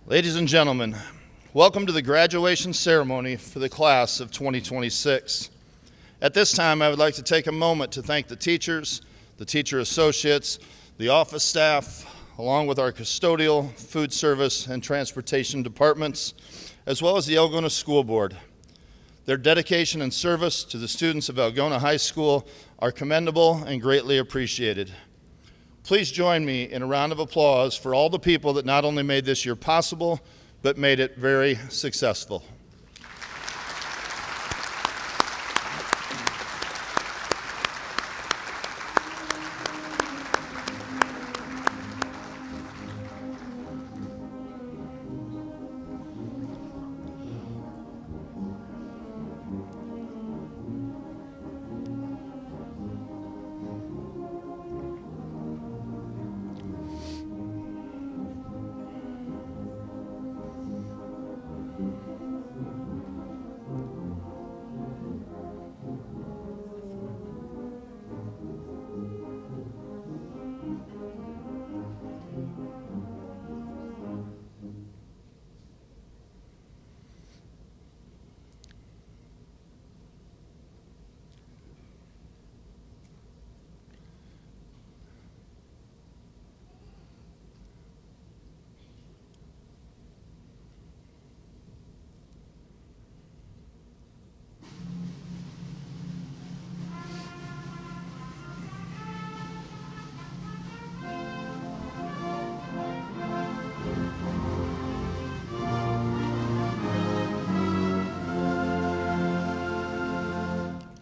Ladies and gentlemen, welcome to the graduation ceremony for the class of 2026. At this time, I would like to take a moment to thank the teachers, the teacher associates, the office staff, along with our custodial, food service, and transportation departments, as well as the Algona School Board. Their dedication and service to the students of Algona High School are commendable and greatly appreciated. Please join me in a round of applause for all the people that not only made this year possible, but made it very successful.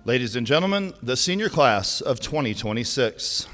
Ladies and gentlemen, the senior class of 2026.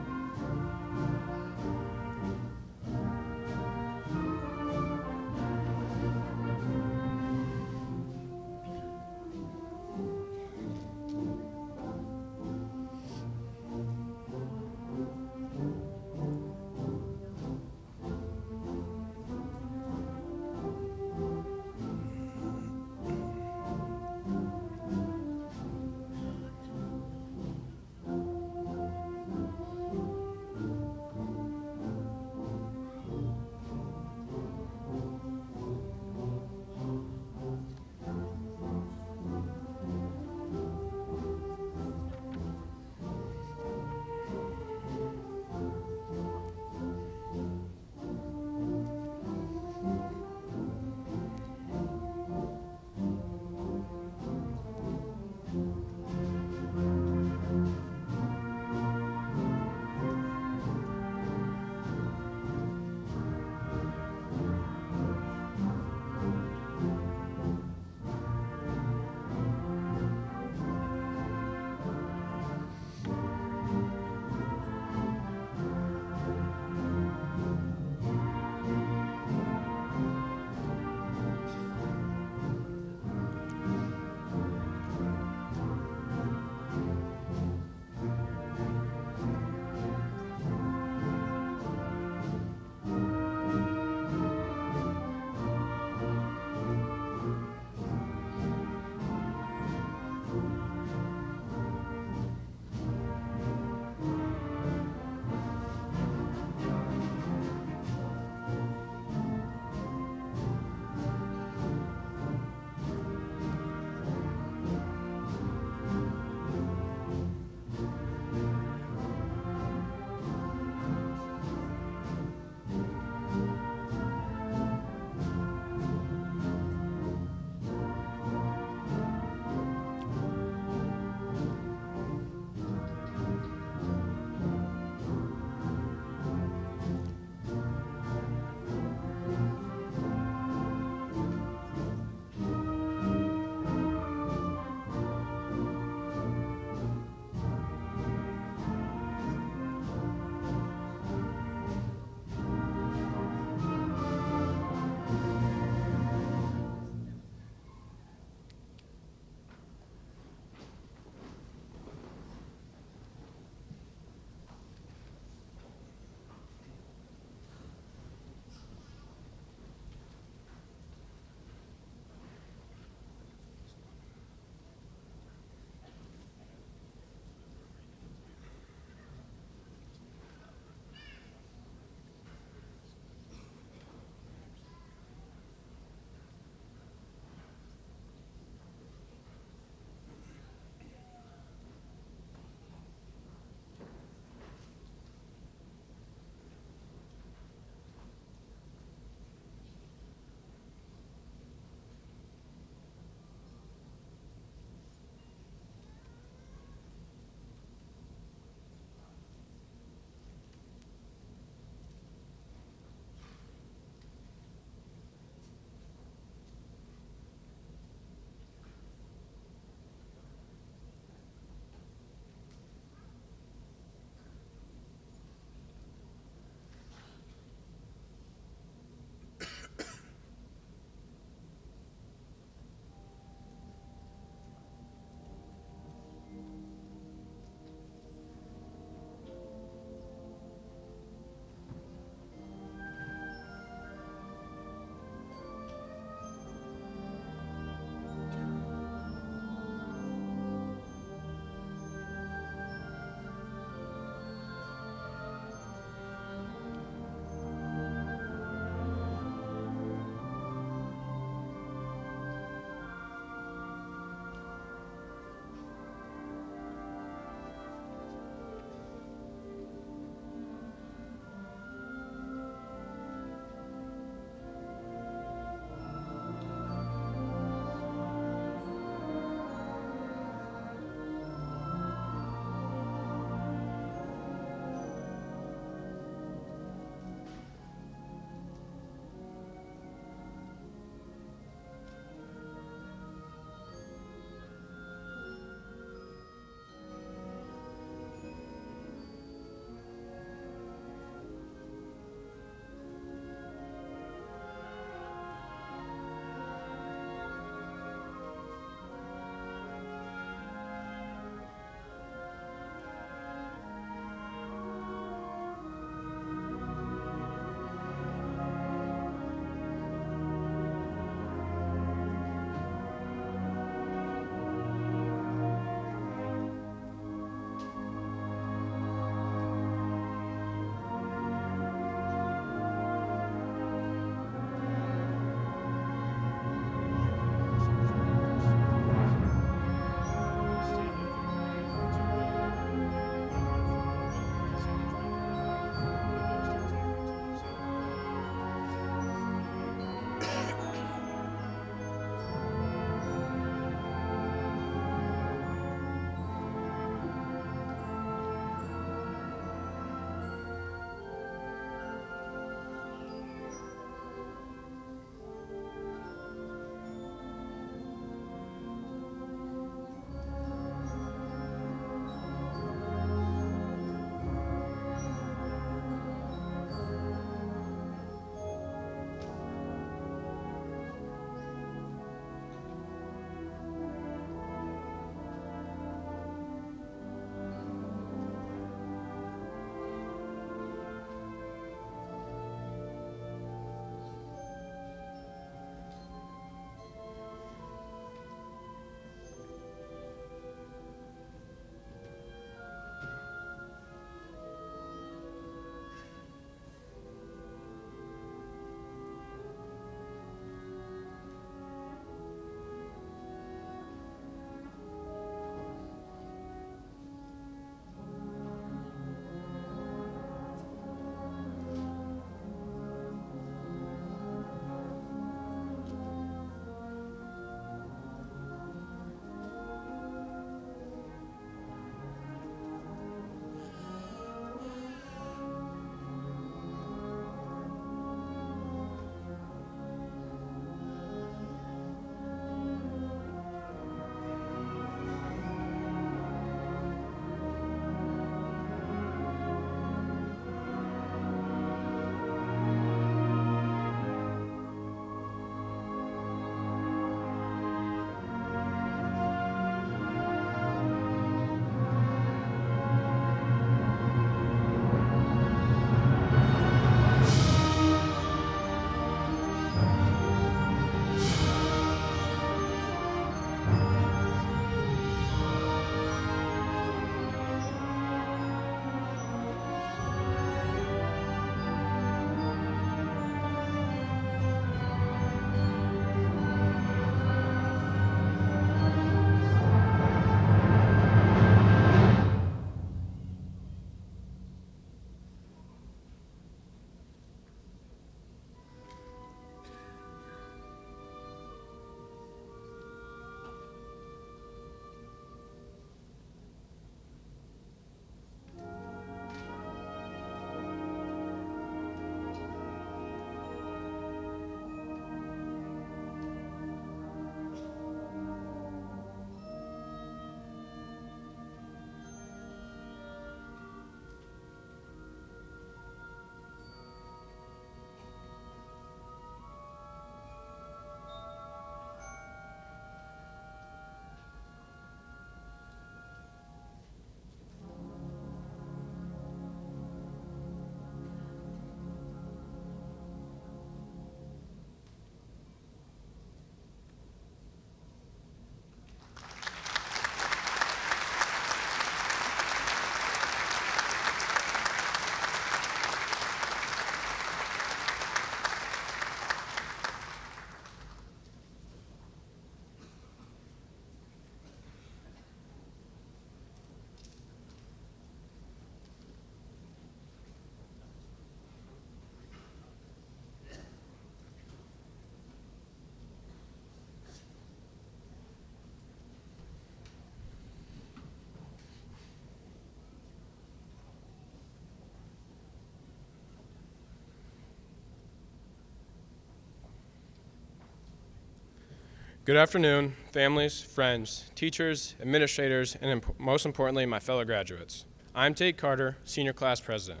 Good afternoon, families, friends, teachers, administrators, and most importantly, my fellow graduates. I'm Tate Carter, Senior Class President.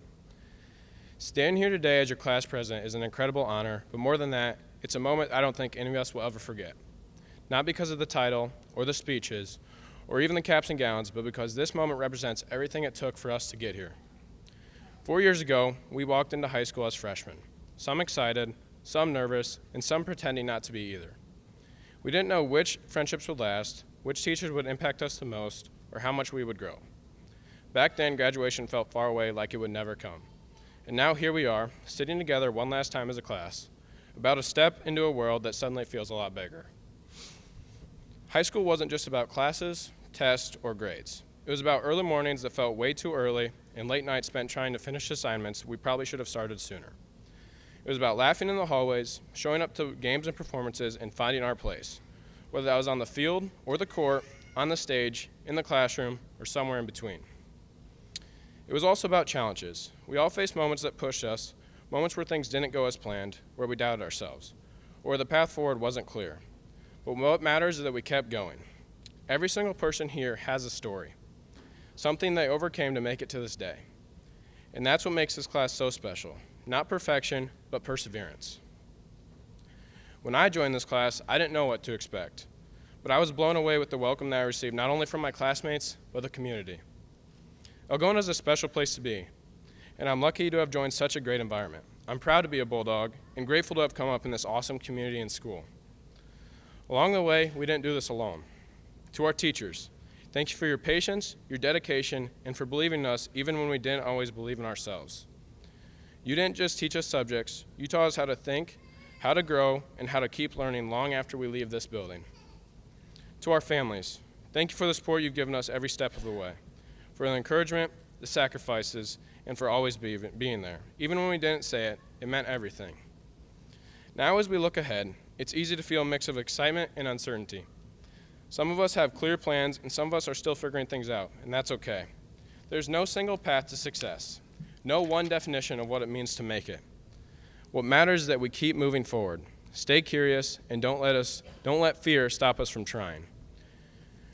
Standing here today as your class president is an incredible honor, but more than that, it's a moment I don't think any of us will ever forget. Not because of the title or the speeches or even the caps and gowns, but because this moment represents everything it took for us to get here. 4 years ago, we walked into high school as freshmen, some excited, some nervous, and some pretending not to be either. We didn't know which friendships would last, which teachers would impact us the most, or how much we would grow. Back then, graduation felt far away, like it would never come. And now here we are, sitting together one last time as a class, about to step into a world that suddenly feels a lot bigger. High school wasn't just about classes, tests, or grades. It was about early mornings that felt way too early and late nights spent trying to finish assignments we probably should have started sooner. It was about laughing in the hallways, showing up to games and performances, and finding our place, whether that was on the field or the court, on the stage, in the classroom, or somewhere in between. It was also about challenges. We all faced moments that pushed us, moments where things didn't go as planned, where we doubted ourselves, or where the path forward wasn't clear. But what matters is that we kept going. Every single person here has a story, something they overcame to make it to this day. And that's what makes this class so special. Not perfection, but perseverance. When I joined this class, I didn't know what to expect, but I was blown away with the welcome that I received not only from my classmates, but the community. Algona is a special place to be, and I'm lucky to have joined such a great environment. I'm proud to be a Bulldog and grateful to have come up in this awesome community and school. Along the way, we didn't do this alone. To our teachers, thank you for your patience, your dedication, and for believing in us even when we didn't always believe in ourselves. You didn't just teach us subjects, you taught us how to think, how to grow, and how to keep learning long after we leave this building. To our families, thank you for the support you've given us every step of the way, for the encouragement, the sacrifices, and for always being there. Even when we didn't say it, it meant everything. Now as we look ahead, it's easy to feel a mix of excitement and uncertainty. Some of us have clear plans, and some of us are still figuring things out, and that's okay. There's no single path to success. No one definition of what it means to make it. What matters is that we keep moving forward, stay curious, and don't let fear stop us from trying.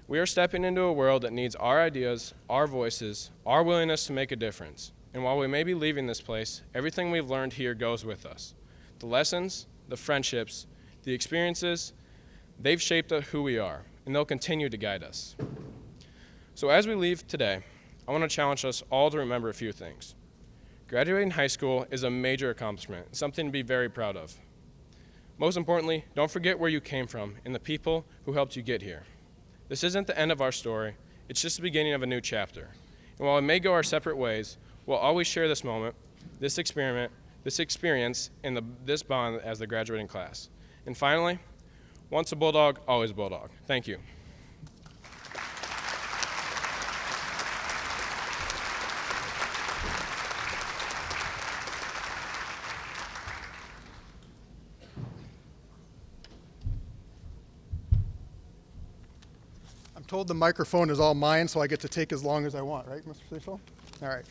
We are stepping into a world that needs our ideas, our voices, our willingness to make a difference. And while we may be leaving this place, everything we've learned here goes with us. The lessons, the friendships, the experiences, they've shaped who we are, and they'll continue to guide us. So as we leave today, I want to challenge us all to remember a few things. Graduating high school is a major accomplishment, something to be very proud of. Most importantly, don't forget where you came from and the people who helped you get here. This isn't the end of our story, it's just the beginning of a new chapter. And while we may go our separate ways, we'll always share this moment, this experience, and this bond as the graduating class. And finally, once a Bulldog, always a Bulldog. Thank you. I'm told the microphone is all mine, so I get to take as long as I want, right, Mr. Cecil? All right.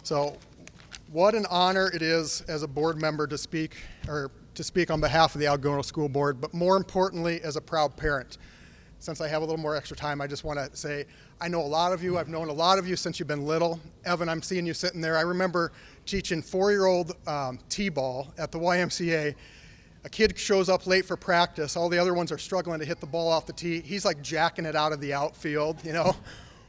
So what an honor it is as a board member to speak on behalf of the Algona School Board, but more importantly, as a proud parent. Since I have a little more extra time, I just want to say I know a lot of you. I've known a lot of you since you've been little. Evan, I'm seeing you sitting there. I remember teaching 4-year-old T-ball at the YMCA. A kid shows up late for practice. All the other ones are struggling to hit the ball off the tee. He's like jacking it out of the outfield, you know.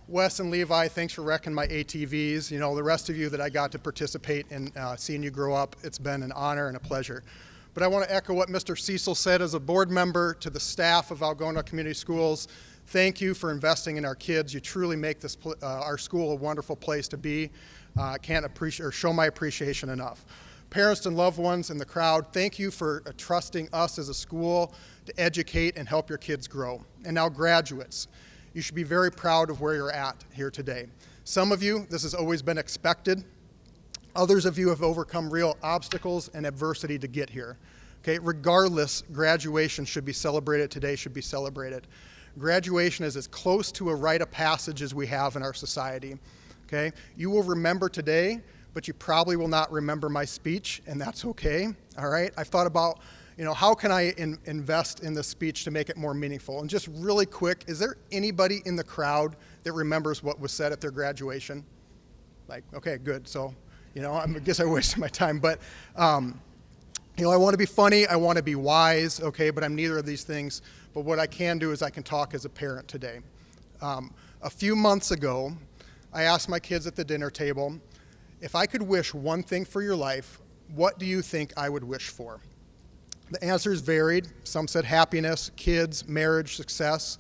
Wes and Levi, thanks for wrecking my ATVs. You know, the rest of you that I got to participate in seeing you grow up, it's been an honor and a pleasure. But I want to echo what Mr. Cecil said as a board member to the staff of Algona Community Schools. Thank you for investing in our kids. You truly make this our school a wonderful place to be. I can't appreciate or show my appreciation enough. Parents and loved ones in the crowd, thank you for trusting us as a school to educate and help your kids grow. And now graduates, you should be very proud of where you're at here today. Some of you, this has always been expected. Others of you have overcome real obstacles and adversity to get here. Okay, regardless, graduation should be celebrated today, should be celebrated. Graduation is as close to a rite of passage as we have in our society. Okay, you will remember today, but you probably will not remember my speech, and that's okay. All right, I've thought about, how can I invest in this speech to make it more meaningful? And just really quick, is there anybody in the crowd that remembers what was said at their graduation? Like, okay, good. So, I guess I wasted my time. But, I want to be funny. I want to be wise, okay, but I'm neither of these things. But what I can do is I can talk as a parent today. A few months ago, I asked my kids at the dinner table, if I could wish one thing for your life, what do you think I would wish for? The answers varied. Some said happiness, kids, marriage, success.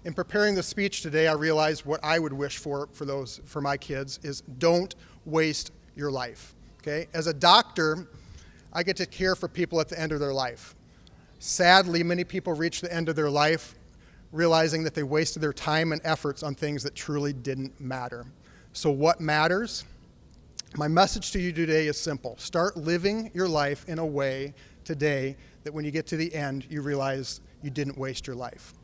In preparing the speech today, I realized what I would wish for my kids is don't waste your life, okay? As a doctor, I get to care for people at the end of their life. Sadly, many people reach the end of their life realizing that they wasted their time and efforts on things that truly didn't matter. So what matters? My message to you today is simple. Start living your life in a way today that when you get to the end, you realize you didn't waste your life.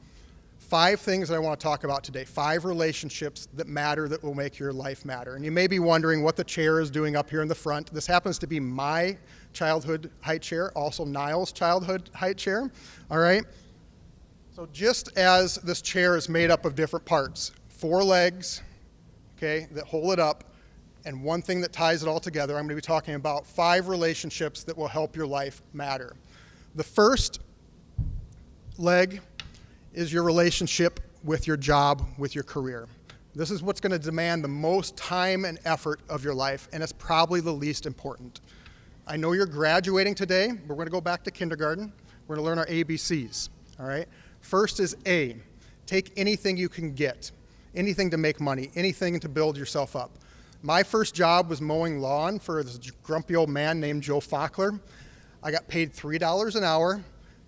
5 things that I want to talk about today. 5 relationships that matter that will make your life matter. And you may be wondering what the chair is doing up here in the front. This happens to be my childhood height chair, also Niall's childhood height chair. All right? So just as this chair is made up of different parts, 4 legs, okay, that hold it up, and one thing that ties it all together, I'm going to be talking about 5 relationships that will help your life matter. The first leg is your relationship with your job, with your career. This is what's going to demand the most time and effort of your life, and it's probably the least important. I know you're graduating today, but we're going to go back to kindergarten. We're going to learn our ABCs, all right? First is A. Take anything you can get, anything to make money, anything to build yourself up. My first job was mowing lawn for this grumpy old man named Joe Fackler. I got paid $3 an hour,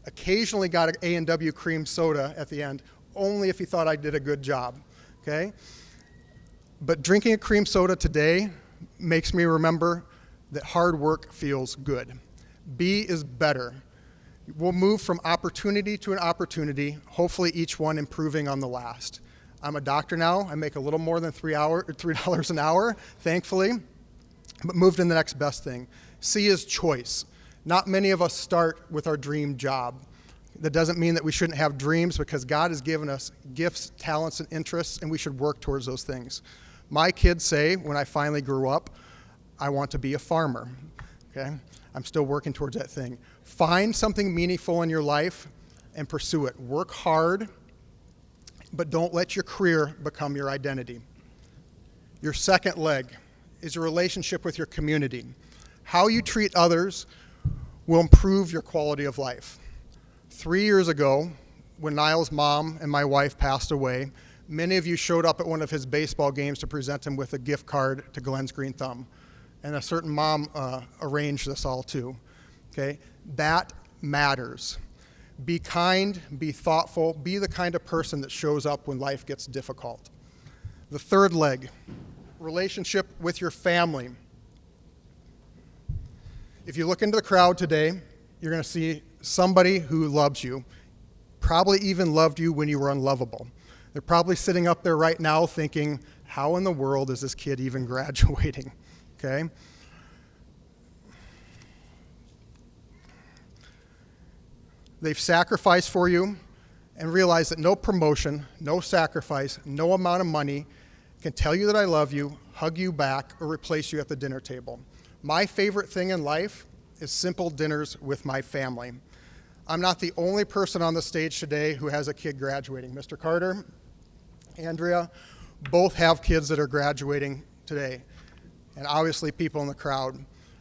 occasionally got an A&W cream soda at the end, only if he thought I did a good job, okay? But drinking a cream soda today makes me remember that hard work feels good. B is better. We'll move from opportunity to an opportunity, hopefully each one improving on the last. I'm a doctor now. I make a little more than $3 an hour, thankfully, but moved in the next best thing. C is choice. Not many of us start with our dream job. That doesn't mean that we shouldn't have dreams, because God has given us gifts, talents, and interests, and we should work towards those things. My kids say, when I finally grew up, I want to be a farmer, okay? I'm still working towards that thing. Find something meaningful in your life and pursue it. Work hard, but don't let your career become your identity. Your second leg is your relationship with your community. How you treat others will improve your quality of life. 3 years ago, when Niall's mom and my wife passed away, many of you showed up at one of his baseball games to present him with a gift card to Glenn's Green Thumb. And a certain mom arranged this all too, okay? That matters. Be kind, be thoughtful, be the kind of person that shows up when life gets difficult. The third leg, relationship with your family. If you look into the crowd today, you're going to see somebody who loves you, probably even loved you when you were unlovable. They're probably sitting up there right now thinking, how in the world is this kid even graduating? Okay? They've sacrificed for you and realize that no promotion, no sacrifice, no amount of money can tell you that I love you, hug you back, or replace you at the dinner table. My favorite thing in life is simple dinners with my family. I'm not the only person on the stage today who has a kid graduating. Mr. Carter, Andrea, both have kids that are graduating today, and obviously people in the crowd.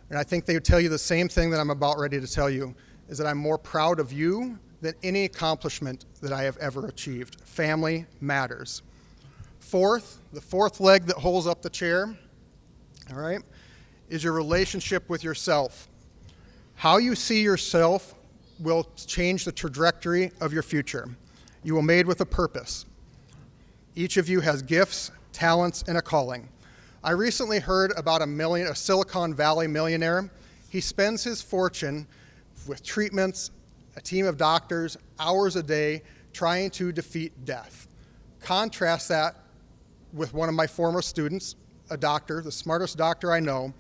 And I think they would tell you the same thing that I'm about ready to tell you, is that I'm more proud of you than any accomplishment that I have ever achieved. Family matters. The fourth leg that holds up the chair, all right, is your relationship with yourself. How you see yourself will change the trajectory of your future. You were made with a purpose. Each of you has gifts, talents, and a calling. I recently heard about a Silicon Valley millionaire. He spends his fortune with treatments, a team of doctors, hours a day, trying to defeat death. Contrast that with one of my former students, a doctor, the smartest doctor I know.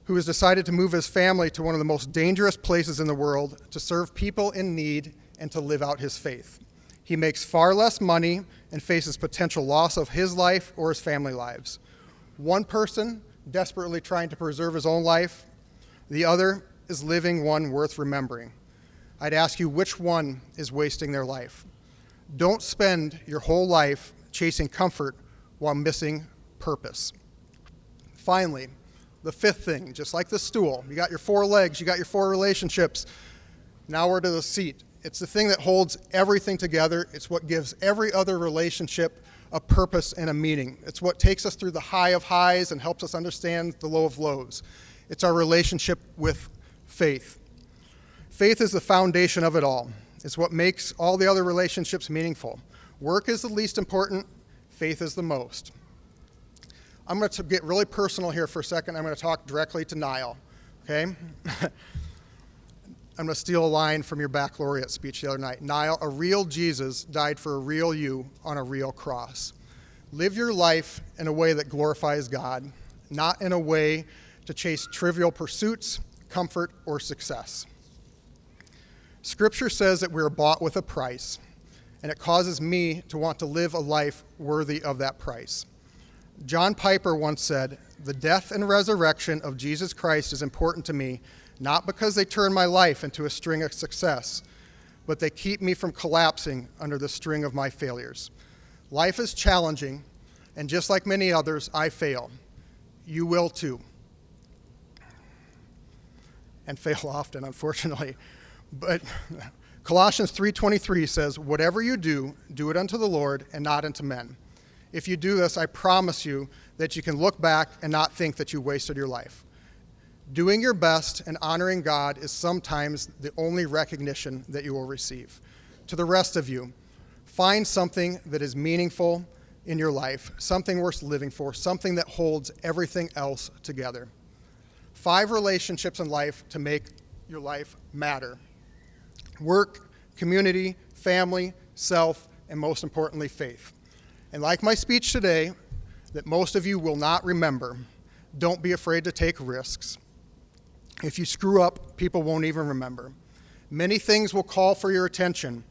who has decided to move his family to one of the most dangerous places in the world to serve people in need and to live out his faith. He makes far less money and faces potential loss of his life or his family lives. One person desperately trying to preserve his own life, the other is living one worth remembering. I'd ask you, which one is wasting their life? Don't spend your whole life chasing comfort while missing purpose. Finally, the fifth thing, just like the stool, you got your 4 legs, you got your 4 relationships. Now we're to the seat. It's the thing that holds everything together. It's what gives every other relationship a purpose and a meaning. It's what takes us through the high of highs and helps us understand the low of lows. It's our relationship with faith. Faith is the foundation of it all. It's what makes all the other relationships meaningful. Work is the least important. Faith is the most. I'm going to get really personal here for a second. I'm going to talk directly to Niall, okay? I'm going to steal a line from your baccalaureate speech the other night. Niall, a real Jesus died for a real you on a real cross. Live your life in a way that glorifies God, not in a way to chase trivial pursuits, comfort, or success. Scripture says that we're bought with a price, and it causes me to want to live a life worthy of that price. John Piper once said, "The death and resurrection of Jesus Christ is important to me, not because they turn my life into a string of success, but they keep me from collapsing under the string of my failures." Life is challenging, and just like many others, I fail. You will too. And fail often, unfortunately. But Colossians 3:23 says, "Whatever you do, do it unto the Lord and not unto men." If you do this, I promise you that you can look back and not think that you wasted your life. Doing your best and honoring God is sometimes the only recognition that you will receive. To the rest of you, find something that is meaningful in your life, something worth living for, something that holds everything else together. 5 relationships in life to make your life matter: work, community, family, self, and most importantly, faith. And like my speech today, that most of you will not remember, don't be afraid to take risks. If you screw up, people won't even remember. Many things will call for your attention.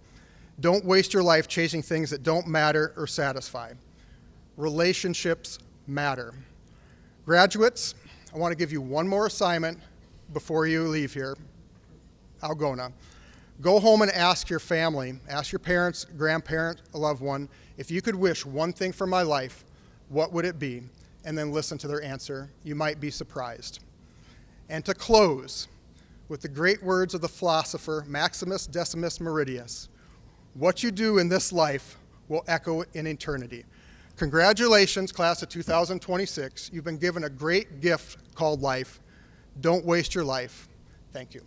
Don't waste your life chasing things that don't matter or satisfy. Relationships matter. Graduates, I want to give you one more assignment before you leave here. Algona. Go home and ask your family, ask your parents, grandparents, a loved one, if you could wish one thing for my life, what would it be? And then listen to their answer. You might be surprised. And to close with the great words of the philosopher Maximus Decimus Meridius, what you do in this life will echo in eternity. Congratulations, class of 2026. You've been given a great gift called life. Don't waste your life. Thank you.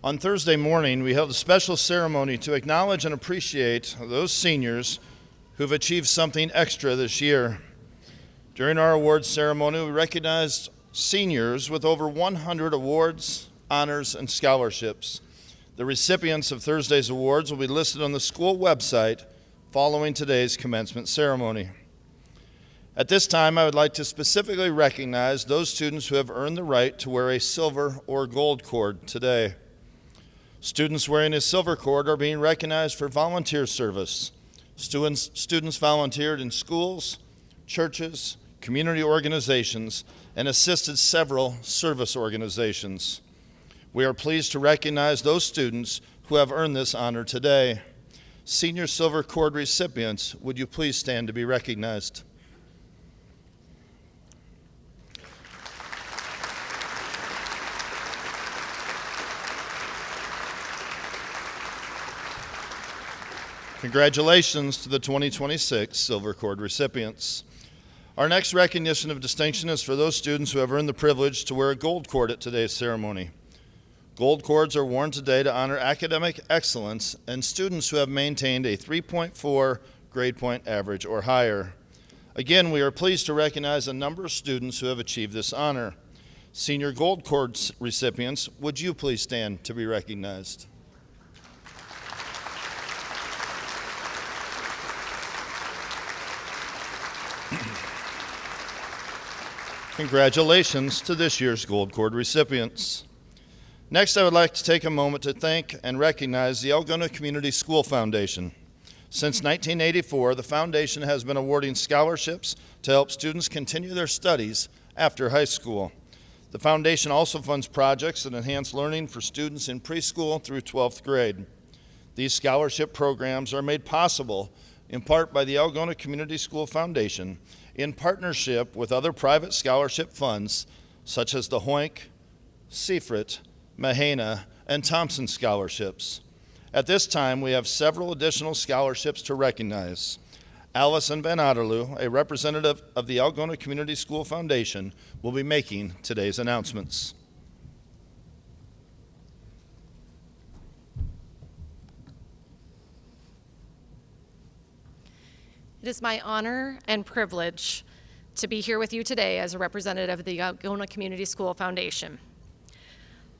On Thursday morning, we held a special ceremony to acknowledge and appreciate those seniors who've achieved something extra this year. During our awards ceremony, we recognized seniors with over 100 awards, honors, and scholarships. The recipients of Thursday's awards will be listed on the school website following today's commencement ceremony. At this time, I would like to specifically recognize those students who have earned the right to wear a silver or gold cord today. Students wearing a silver cord are being recognized for volunteer service. Students volunteered in schools, churches, community organizations, and assisted several service organizations. We are pleased to recognize those students who have earned this honor today. Senior Silver Cord recipients, would you please stand to be recognized? Congratulations to the 2026 Silver Cord recipients. Our next recognition of distinction is for those students who have earned the privilege to wear a gold cord at today's ceremony. Gold cords are worn today to honor academic excellence and students who have maintained a 3.4 grade point average or higher. Again, we are pleased to recognize a number of students who have achieved this honor. Senior Gold Cord recipients, would you please stand to be recognized? Congratulations to this year's Gold Cord recipients. Next, I would like to take a moment to thank and recognize the Algona Community School Foundation. Since 1984, the foundation has been awarding scholarships to help students continue their studies after high school. The foundation also funds projects that enhance learning for students in preschool through 12th grade. These scholarship programs are made possible in part by the Algona Community School Foundation in partnership with other private scholarship funds such as the Hoink, Seifert, Mahana, and Thompson scholarships. At this time, we have several additional scholarships to recognize. Allison Van Otterloo, a representative of the Algona Community School Foundation, will be making today's announcements. It is my honor and privilege to be here with you today as a representative of the Algona Community School Foundation.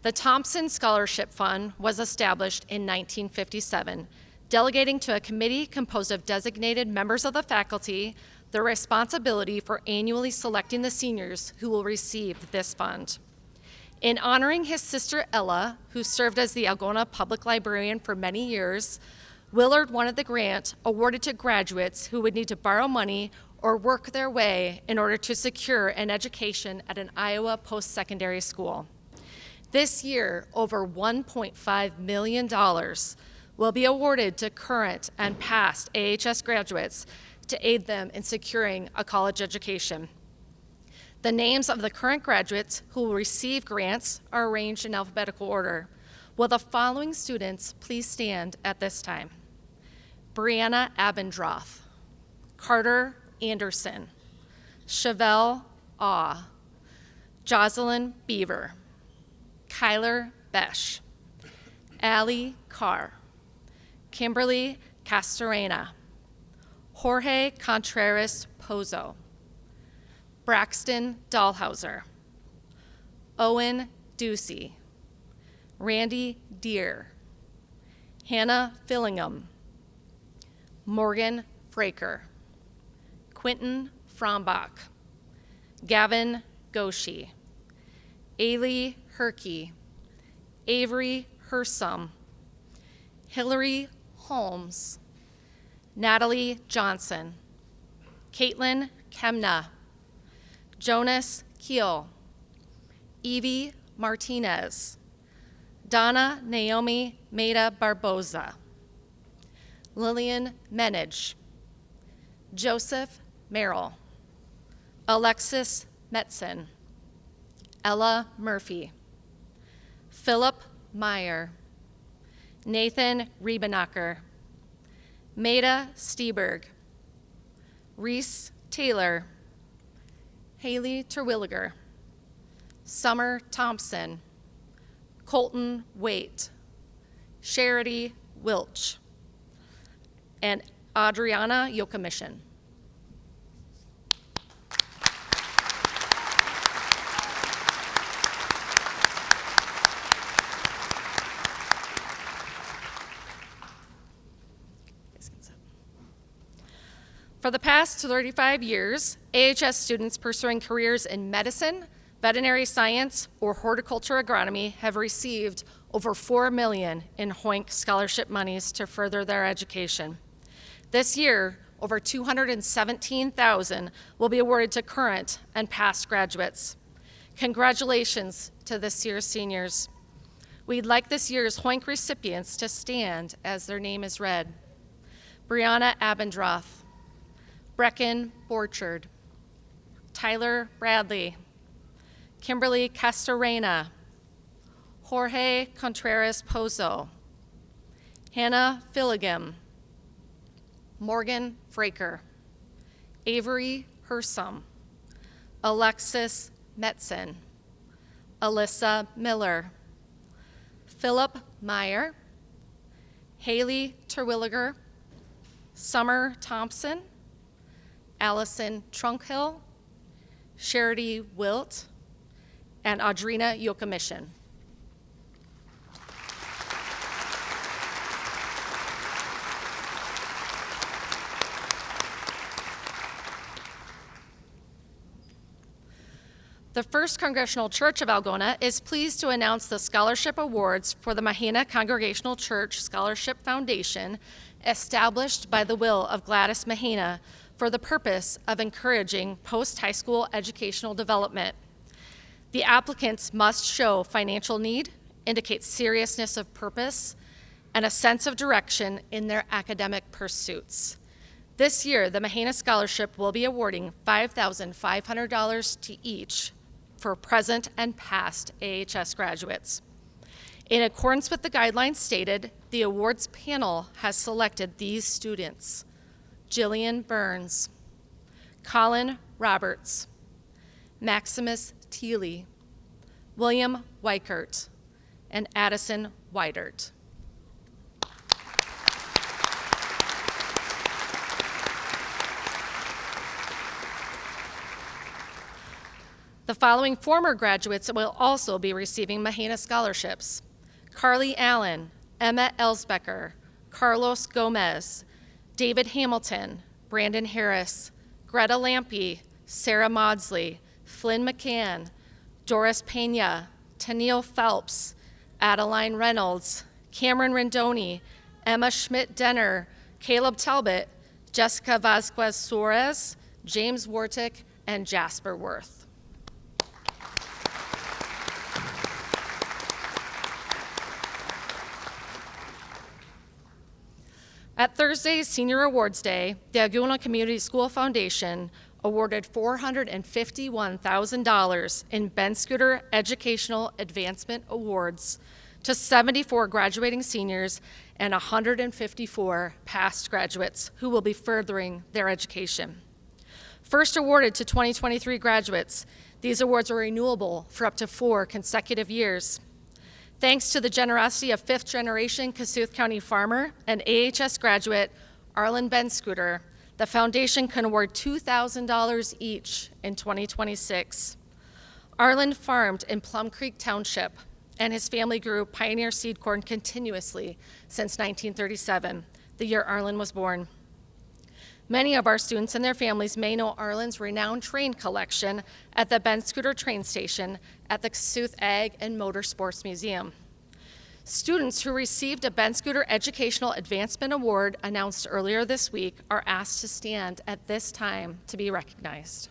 The Thompson Scholarship Fund was established in 1957, delegating to a committee composed of designated members of the faculty the responsibility for annually selecting the seniors who will receive this fund. In honoring his sister Ella, who served as the Algona Public Librarian for many years, Willard wanted the grant awarded to graduates who would need to borrow money or work their way in order to secure an education at an Iowa post-secondary school. This year, over $1.5 million will be awarded to current and past AHS graduates to aid them in securing a college education. The names of the current graduates who will receive grants are arranged in alphabetical order. Will the following students please stand at this time? Brianna Abendroth, Carter Anderson, Chevelle Ah, Jocelyn Beaver, Kyler Besh, Allie Carr, Kimberly Castorena, Jorge Contreras Pozo, Braxton Dahlhauser, Owen Ducey, Randy Deere, Hannah Fillingham, Morgan Fraker, Quentin Frombach, Gavin Goshi, Ailey Herkey, Avery Hersum, Hillary Holmes, Natalie Johnson, Caitlin Kemna, Jonas Keel, Evie Martinez, Donna Naomi Maida Barboza, Lillian Menage, Joseph Merrill, Alexis Metzen, Ella Murphy, Philip Meyer, Nathan Riebenacker, Maida Steberg, Reese Taylor, Haley Terwilliger, Summer Thompson, Colton Waite, Charity Wilch, and Adriana Yokomishin. For the past 35 years, AHS students pursuing careers in medicine, veterinary science, or horticulture agronomy have received over $4 million in HOINC scholarship monies to further their education. This year, over $217,000 will be awarded to current and past graduates. Congratulations to this year's seniors. We'd like this year's HOINC recipients to stand as their name is read. Brianna Abendroth, Brecken Borchard, Tyler Bradley, Kimberly Castorena, Jorge Contreras Pozo, Hannah Filligim, Morgan Fraker, Avery Hersum, Alexis Metzen, Alyssa Miller, Philip Meyer, Haley Terwilliger, Summer Thompson, Allison Trunkhill, Charity Wilt, and Audrina Yokomishin. The First Congregational Church of Algona is pleased to announce the scholarship awards for the Mahana Congregational Church Scholarship Foundation, established by the will of Gladys Mahana for the purpose of encouraging post-high school educational development. The applicants must show financial need, indicate seriousness of purpose, and a sense of direction in their academic pursuits. This year, the Mahana Scholarship will be awarding $5,500 to each for present and past AHS graduates. In accordance with the guidelines stated, the awards panel has selected these students: Jillian Burns, Colin Roberts, Maximus Thiele, William Weichert, and Addison Weidert. The following former graduates will also be receiving Mahana scholarships: Carly Allen, Emma Elsbecker, Carlos Gomez, David Hamilton, Brandon Harris, Greta Lampe, Sarah Maudsley, Flynn McCann, Doris Pena, Tennille Phelps, Adeline Reynolds, Cameron Rendoni, Emma Schmidt-Denner, Caleb Talbot, Jessica Vasquez Suarez, James Wartick, and Jasper Worth. At Thursday's Senior Awards Day, the Algona Community School Foundation awarded $451,000 in Ben Scooter Educational Advancement Awards to 74 graduating seniors and 154 past graduates who will be furthering their education. First awarded to 2023 graduates, these awards are renewable for up to 4 consecutive years. Thanks to the generosity of fifth-generation Kasuth County farmer and AHS graduate Arlen Ben Scooter, the foundation can award $2,000 each in 2026. Arlen farmed in Plum Creek Township, and his family grew Pioneer seed corn continuously since 1937, the year Arlen was born. Many of our students and their families may know Arlen's renowned train collection at the Ben Scooter train station at the Kasuth Ag and Motorsports Museum. Students who received a Ben Scooter Educational Advancement Award announced earlier this week are asked to stand at this time to be recognized.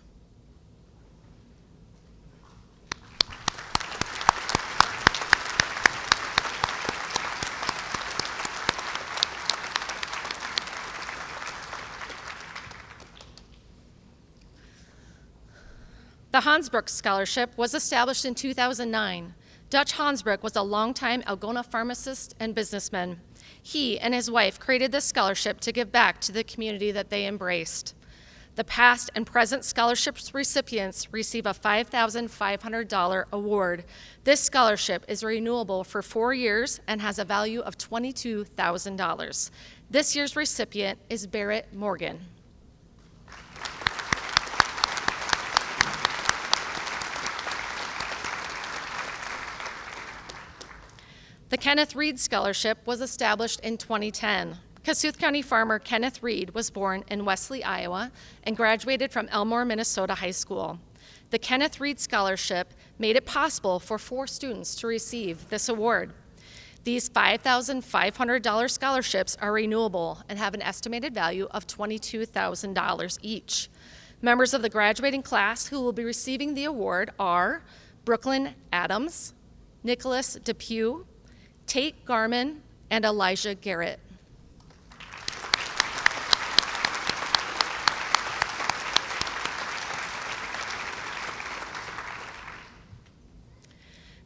The Hansbrook Scholarship was established in 2009. Dutch Hansbrook was a longtime Algona pharmacist and businessman. He and his wife created this scholarship to give back to the community that they embraced. The past and present scholarships recipients receive a $5,500 award. This scholarship is renewable for 4 years and has a value of $22,000. This year's recipient is Barrett Morgan. The Kenneth Reed Scholarship was established in 2010. Kossuth County farmer Kenneth Reed was born in Wesley, Iowa, and graduated from Elmore, Minnesota High School. The Kenneth Reed Scholarship made it possible for 4 students to receive this award. These $5,500 scholarships are renewable and have an estimated value of $22,000 each. Members of the graduating class who will be receiving the award are Brooklyn Adams, Nicholas Depew, Tate Garman, and Elijah Garrett.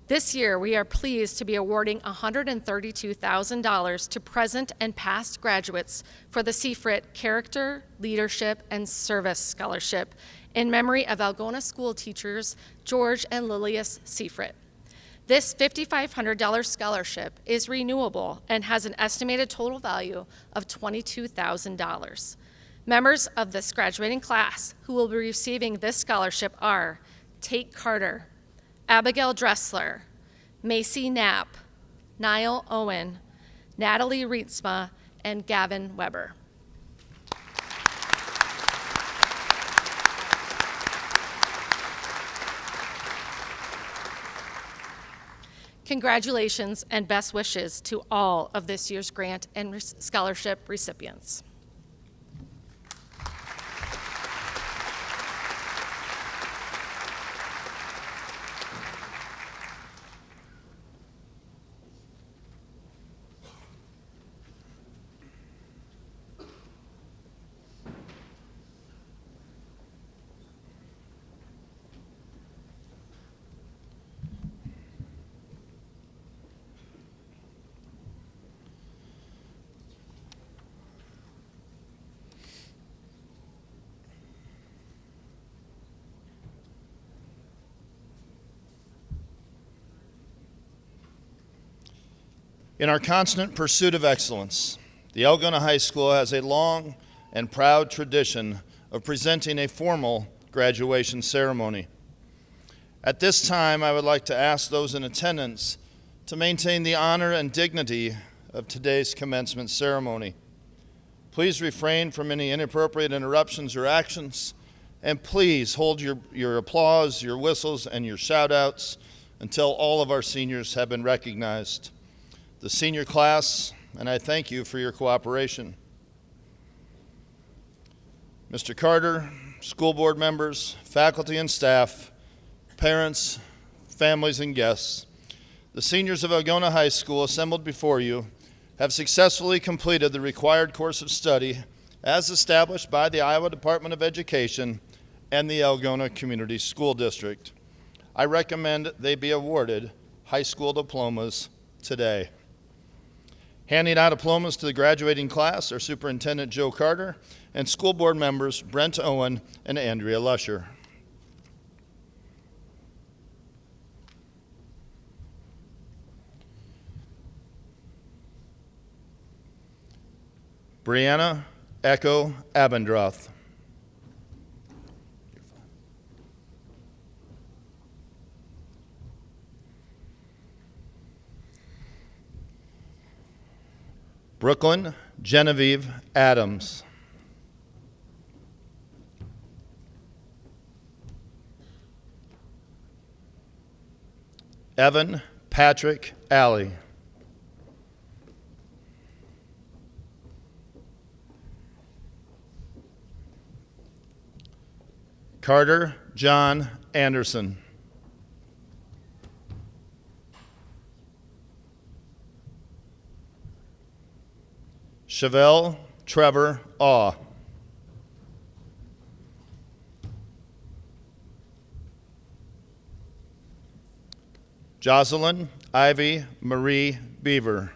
This year, we are pleased to be awarding $132,000 to present and past graduates for the CFRIT Character, Leadership, and Service Scholarship in memory of Algona school teachers George and Lilius Seifert. This $5,500 scholarship is renewable and has an estimated total value of $22,000. Members of this graduating class who will be receiving this scholarship are Tate Carter, Abigail Dressler, Macy Knapp, Niall Owen, Natalie Rietsma, and Gavin Weber. Congratulations and best wishes to all of this year's grant and scholarship recipients. In our constant pursuit of excellence, the Algona High School has a long and proud tradition of presenting a formal graduation ceremony. At this time, I would like to ask those in attendance to maintain the honor and dignity of today's commencement ceremony. Please refrain from any inappropriate interruptions or actions, and please hold your applause, your whistles, and your shout-outs until all of our seniors have been recognized. The senior class, and I thank you for your cooperation. Mr. Carter, school board members, faculty and staff, parents, families, and guests, the seniors of Algona High School assembled before you have successfully completed the required course of study as established by the Iowa Department of Education and the Algona Community School District. I recommend they be awarded high school diplomas today. Handing out diplomas to the graduating class are Superintendent Joe Carter and school board members Brent Owen and Andrea Lusher. Brianna Echo Abendroth. Brooklyn Genevieve Adams. Evan Patrick Alley. Carter John Anderson. Chevelle Trevor Awe. Jocelyn Ivy Marie Beaver.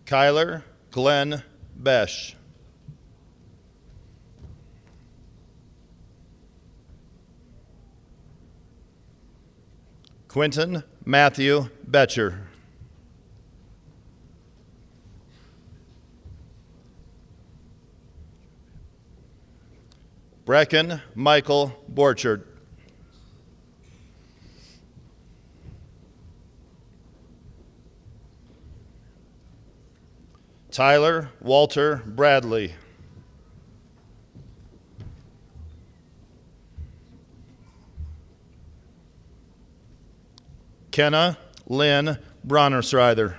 Kyler Glenn Besh. Quentin Matthew Betcher. Brecken Michael Borchard. Tyler Walter Bradley. Kenna Lynn Bronnersreither.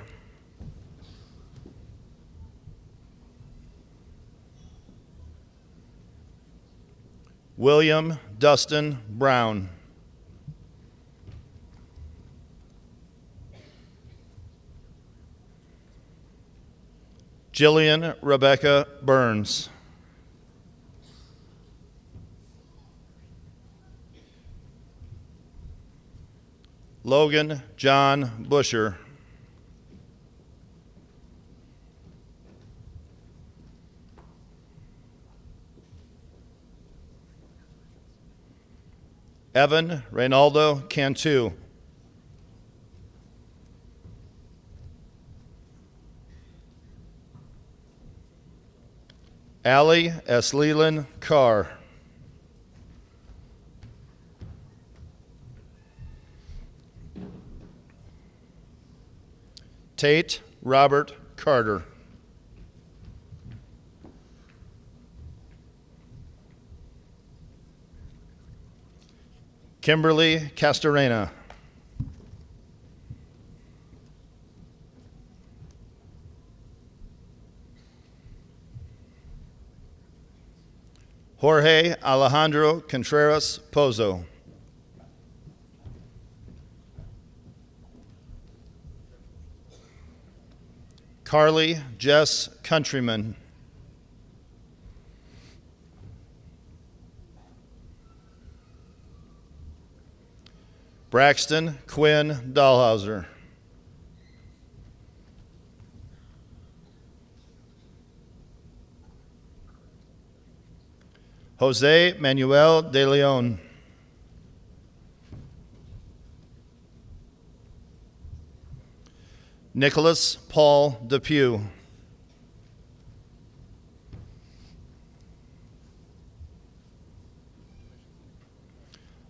William Dustin Brown. Jillian Rebecca Burns. Logan John Busher. Evan Reynaldo Cantu. Allie S. Leland Carr. Tate Robert Carter. Kimberly Castorena. Jorge Alejandro Contreras Pozo. Carly Jess Countryman. Braxton Quinn Dahlhauser. Jose Manuel de Leon. Nicholas Paul Depew.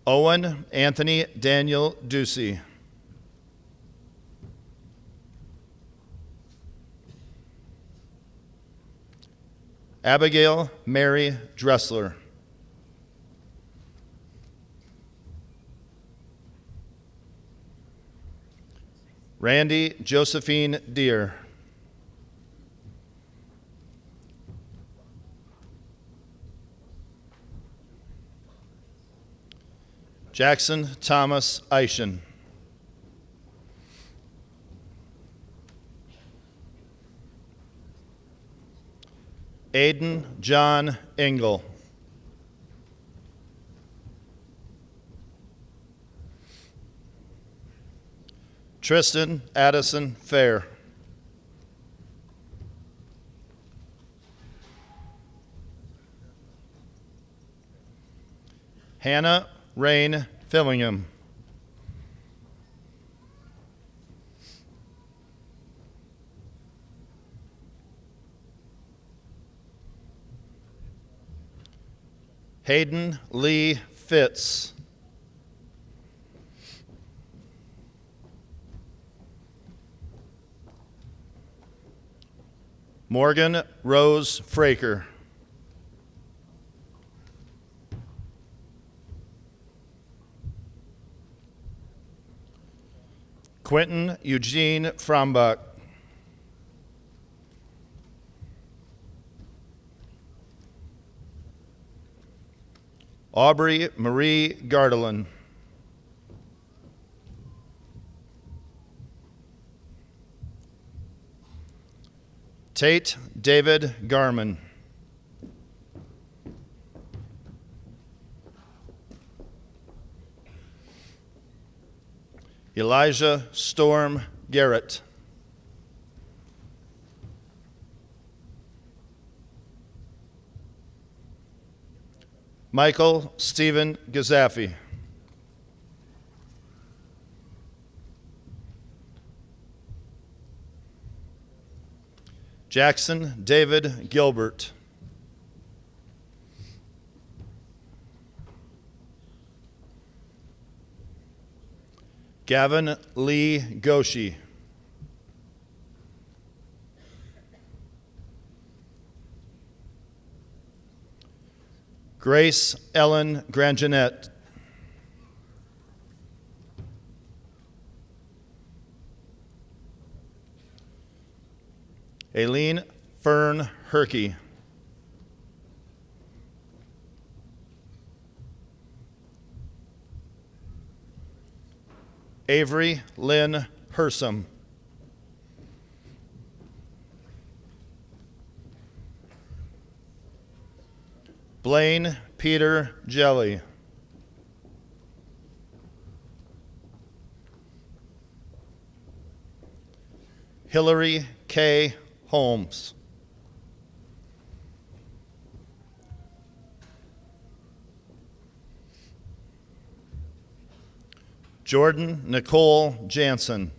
Owen Anthony Daniel Ducey. Abigail Mary Dressler. Randy Josephine Deere. Jackson Thomas Eischen. Aiden John Engel. Tristan Addison Fair. Hannah Rain Fillingham. Hayden Lee Fitz. Morgan Rose Fraker. Quentin Eugene Frombach. Aubrey Marie Gardelin. Tate David Garman. Elijah Storm Garrett. Michael Stephen Gazaffi. Jackson David Gilbert. Gavin Lee Goshi. Grace Ellen Grangenet. Aileen Fern Herkey. Avery Lynn Hersom. Blaine Peter Jelly. Hillary K. Holmes. Jordan Nicole Jansen.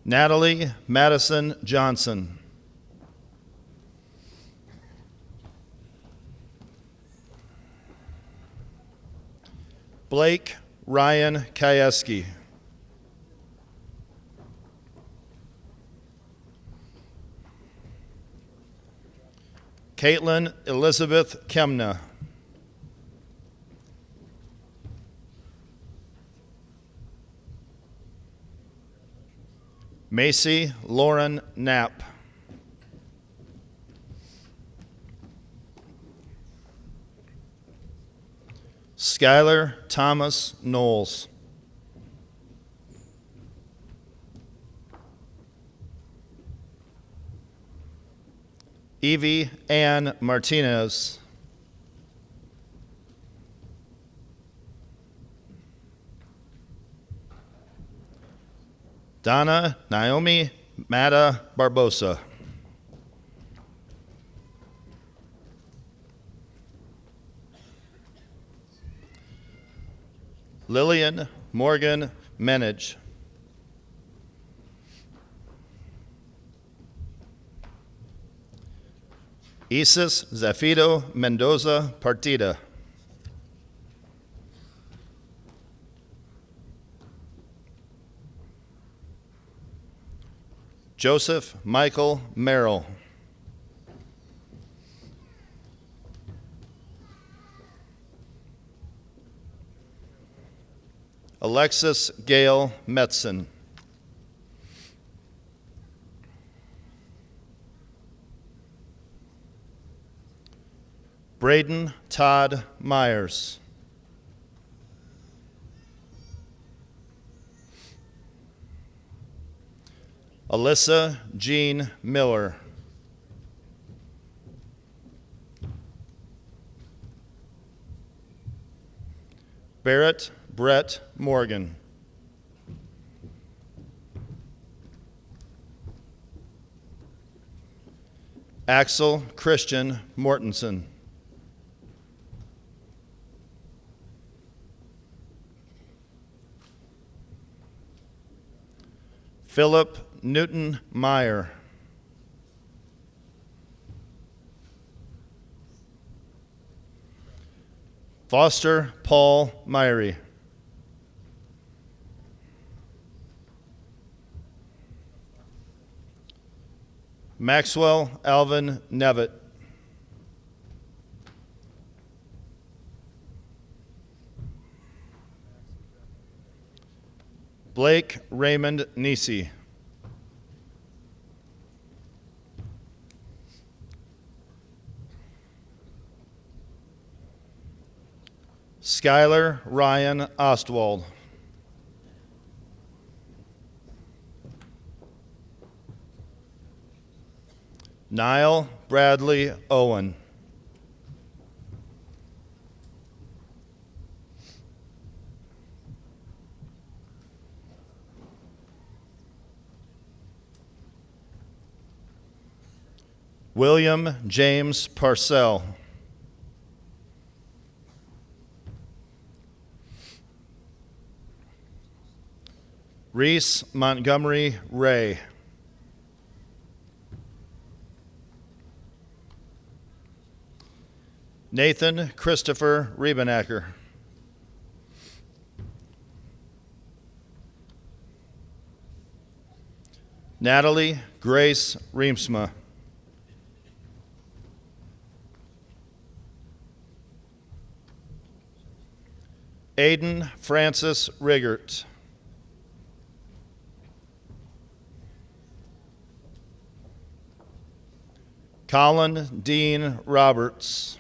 Natalie Madison Johnson. Blake Ryan Kayeski. Caitlin Elizabeth Kemna. Macy Lauren Knapp. Skylar Thomas Knowles. Evie Ann Martinez. Donna Naomi Mata Barbosa. Lillian Morgan Menage. Isis Zafido Mendoza Partida. Joseph Michael Merrill. Alexis Gail Metzen. Braden Todd Myers. Alyssa Jean Miller. Barrett Brett Morgan. Axel Christian Mortensen. Philip Newton Meyer. Foster Paul Myrie. Maxwell Alvin Nevitt. Blake Raymond Nisi. Skylar Ryan Ostwald. Niall Bradley Owen. William James Parcell. Reese Montgomery Ray. Nathan Christopher Riebenacker. Natalie Grace Reemsma. Aiden Francis Riggert. Colin Dean Roberts.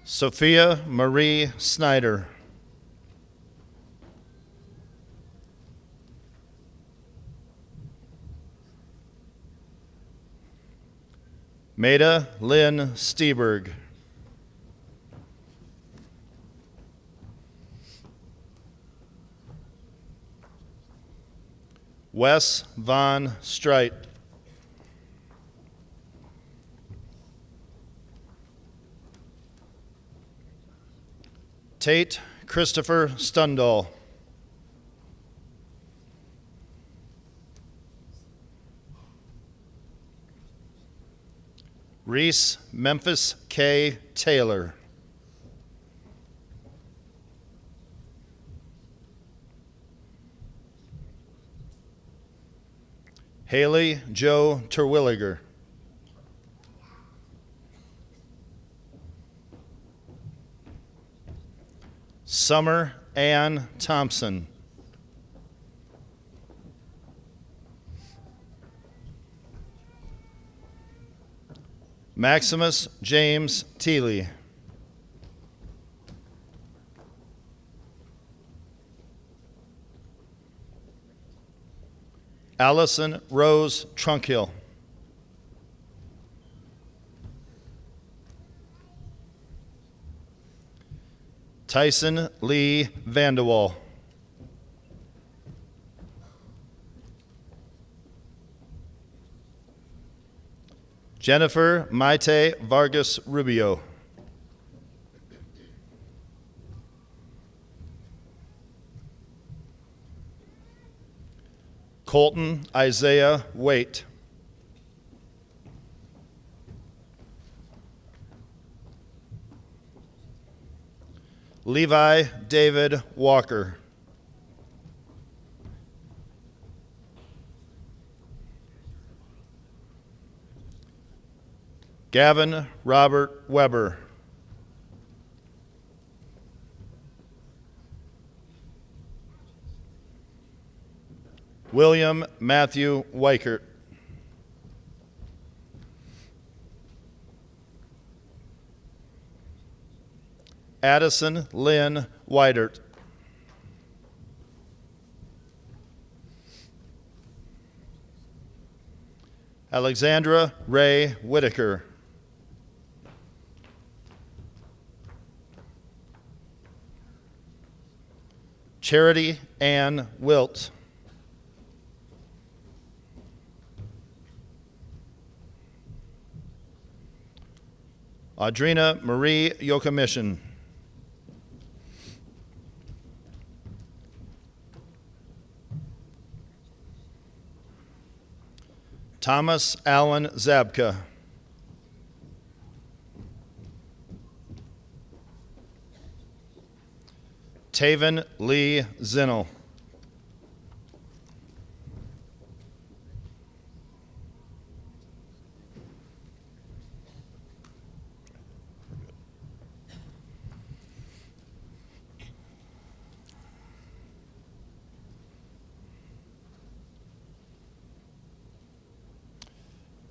Sophia Marie Snyder. Maida Lynn Steberg. Wes Von Streit. Tate Christopher Stundall. Reese Memphis K. Taylor. Haley Joe Terwilliger. Summer Ann Thompson. Maximus James Teeley. Allison Rose Trunkhill. Tyson Lee Vandewall. Jennifer Maite Vargas Rubio. Colton Isaiah Waite. Levi David Walker. Gavin Robert Weber. William Matthew Weichert. Addison Lynn Weidert. Alexandra Ray Whitaker. Charity Ann Wilt. Audrina Marie Yokomishin. Thomas Allen Zabka. Taven Lee Zinnel.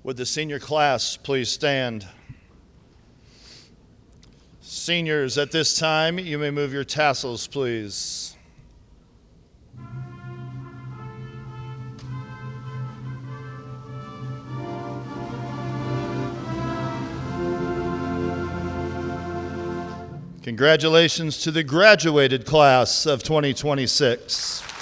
Would the senior class please stand? Seniors, at this time, you may move your tassels, please. Congratulations to the graduated class of 2026.